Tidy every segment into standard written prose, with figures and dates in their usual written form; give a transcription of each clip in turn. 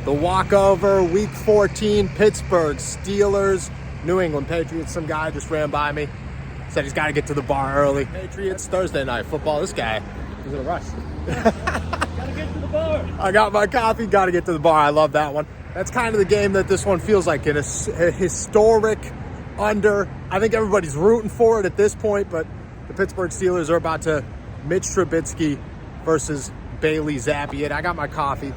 The walkover, week 14, Pittsburgh Steelers, New England Patriots. Some guy just ran by me, said he's got to get to the bar early. Patriots, Thursday night football. This guy, he's in a rush. Gotta get to the bar. I got my coffee, got to get to the bar. I love that one. That's kind of the game that this one feels like, a historic under. I think everybody's rooting for it at this point, but the Pittsburgh Steelers are about to Mitch Trubisky versus Bailey Zappi. I got my coffee.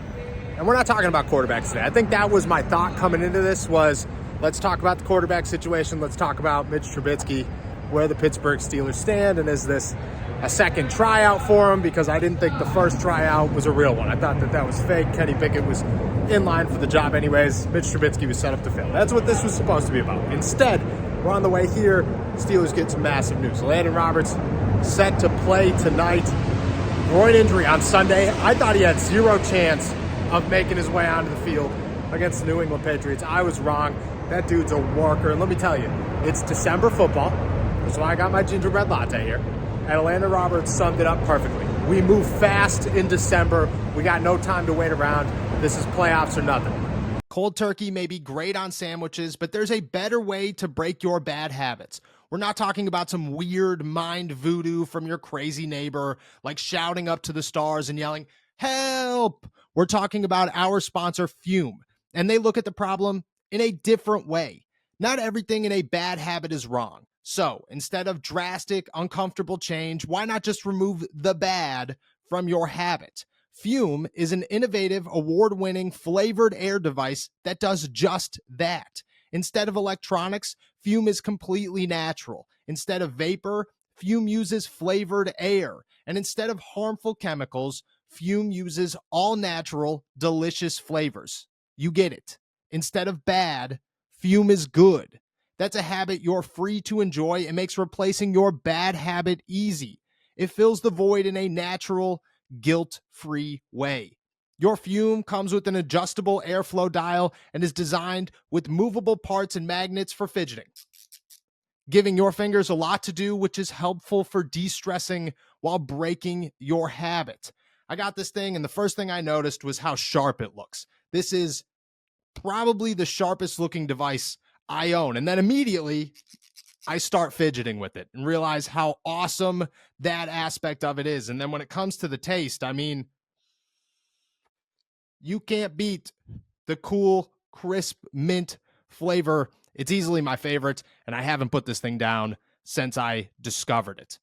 And we're not talking about quarterbacks today. I think that was my thought coming into this was, let's talk about the quarterback situation. Let's talk about Mitch Trubisky, where the Pittsburgh Steelers stand, and is this a second tryout for him? Because I didn't think the first tryout was a real one. I thought that was fake. Kenny Pickett was in line for the job anyways. Mitch Trubisky was set up to fail. That's what this was supposed to be about. Instead, we're on the way here. Steelers get some massive news. Landon Roberts set to play tonight. Groin injury on Sunday. I thought he had zero chance of making his way onto the field against the New England Patriots. I was wrong. That dude's a worker. And let me tell you, it's December football. That's why I got my gingerbread latte here. And Landon Roberts summed it up perfectly. We move fast in December. We got no time to wait around. This is playoffs or nothing. Cold turkey may be great on sandwiches, but there's a better way to break your bad habits. We're not talking about some weird mind voodoo from your crazy neighbor, like shouting up to the stars and yelling, "Help!" We're talking about our sponsor, Fume, and they look at the problem in a different way. Not everything in a bad habit is wrong. So instead of drastic, uncomfortable change, why not just remove the bad from your habit? Fume is an innovative, award-winning flavored air device that does just that. Instead of electronics, Fume is completely natural. Instead of vapor, Fume uses flavored air. And instead of harmful chemicals, Fume uses all-natural, delicious flavors. You get it. Instead of bad, Fume is good. That's a habit you're free to enjoy and makes replacing your bad habit easy. It fills the void in a natural, guilt-free way. Your Fume comes with an adjustable airflow dial and is designed with movable parts and magnets for fidgeting, giving your fingers a lot to do, which is helpful for de-stressing while breaking your habit. I got this thing, and the first thing I noticed was how sharp it looks. This is probably the sharpest looking device I own. And then immediately I start fidgeting with it and realize how awesome that aspect of it is. And then when it comes to the taste, I mean, you can't beat the cool, crisp mint flavor. It's easily my favorite, and I haven't put this thing down since I discovered it.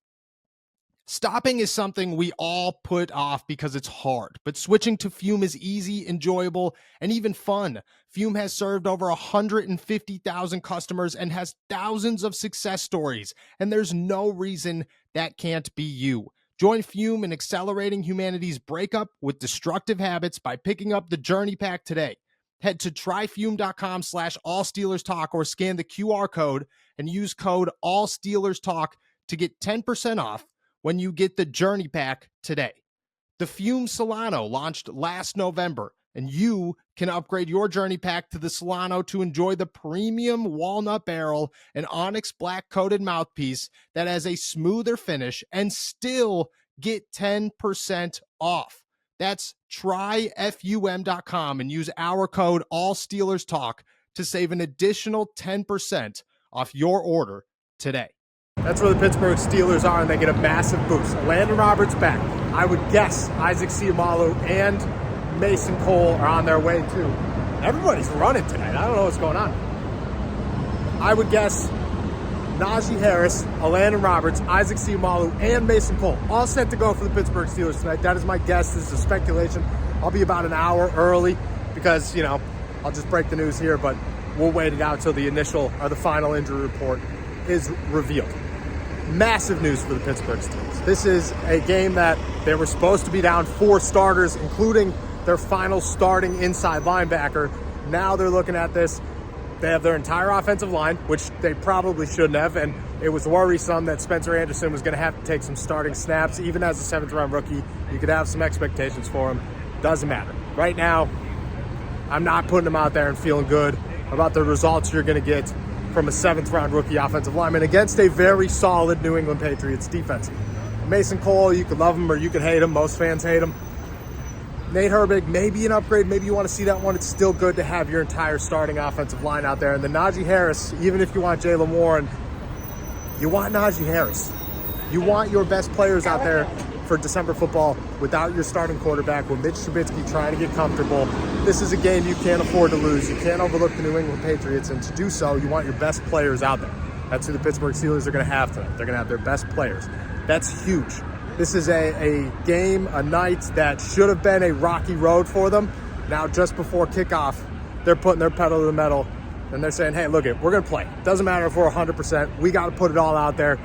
Stopping is something we all put off because it's hard, but switching to Fume is easy, enjoyable, and even fun. Fume has served over 150,000 customers and has thousands of success stories, and there's no reason that can't be you. Join Fume in accelerating humanity's breakup with destructive habits by picking up the Journey Pack today. Head to tryfume.com/allsteelerstalk or scan the QR code and use code allsteelerstalk to get 10% off when you get the Journey Pack today. The Fume Solano launched last November, and you can upgrade your Journey Pack to the Solano to enjoy the premium walnut barrel and onyx black coated mouthpiece that has a smoother finish and still get 10% off. That's tryfum.com and use our code allsteelerstalk to save an additional 10% off your order today. That's where the Pittsburgh Steelers are, and they get a massive boost. Landon Roberts back. I would guess Isaac Seumalo and Mason Cole are on their way too. Everybody's running tonight. I don't know what's going on. I would guess Najee Harris, Landon Roberts, Isaac Seumalo, and Mason Cole all set to go for the Pittsburgh Steelers tonight. That is my guess. This is a speculation. I'll be about an hour early because, I'll just break the news here, but we'll wait it out till the initial or the final injury report is revealed. Massive news for the Pittsburgh Steelers. This is a game that they were supposed to be down 4 starters, including their final starting inside linebacker. Now they're looking at this. They have their entire offensive line, which they probably shouldn't have, and it was worrisome that Spencer Anderson was going to have to take some starting snaps. Even as a 7th-round rookie, you could have some expectations for him. Doesn't matter. Right now, I'm not putting him out there and feeling good about the results you're going to get from a 7th-round rookie offensive lineman against a very solid New England Patriots defense. Mason Cole, you could love him or you could hate him. Most fans hate him. Nate Herbig, maybe an upgrade. Maybe you want to see that one. It's still good to have your entire starting offensive line out there. And then Najee Harris, even if you want Jaylen Warren, you want Najee Harris. You want your best players out there for December football without your starting quarterback, with Mitch Trubisky trying to get comfortable. This is a game you can't afford to lose. You can't overlook the New England Patriots, and to do so, you want your best players out there. That's who the Pittsburgh Steelers are going to have tonight. They're going to have their best players. That's huge. This is a game, a night that should have been a rocky road for them. Now, just before kickoff, they're putting their pedal to the metal, and they're saying, hey, look, we're going to play. Doesn't matter if we're 100%. We got to put it all out there.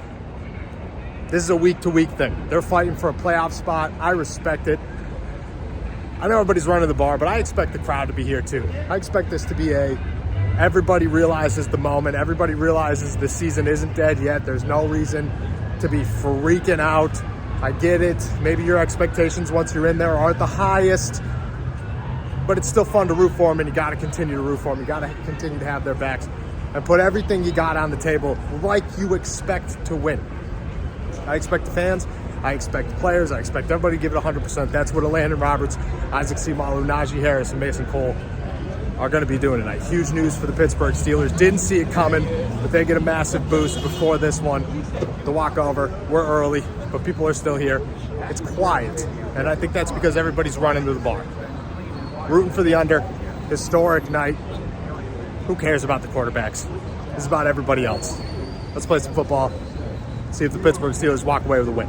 This is a week-to-week thing. They're fighting for a playoff spot. I respect it. I know everybody's running the bar, but I expect the crowd to be here too. I expect this to be everybody realizes the moment. Everybody realizes the season isn't dead yet. There's no reason to be freaking out. I get it. Maybe your expectations once you're in there aren't the highest, but it's still fun to root for them, and you got to continue to root for them. You got to continue to have their backs and put everything you got on the table like you expect to win. I expect the fans, I expect the players, I expect everybody to give it 100%. That's what Landon Roberts, Isaac Seumalo, Najee Harris, and Mason Cole are going to be doing tonight. Huge news for the Pittsburgh Steelers. Didn't see it coming, but they get a massive boost before this one. The walkover, we're early, but people are still here. It's quiet, and I think that's because everybody's running to the bar. Rooting for the under, historic night. Who cares about the quarterbacks? This is about everybody else. Let's play some football. See if the Pittsburgh Steelers walk away with a win.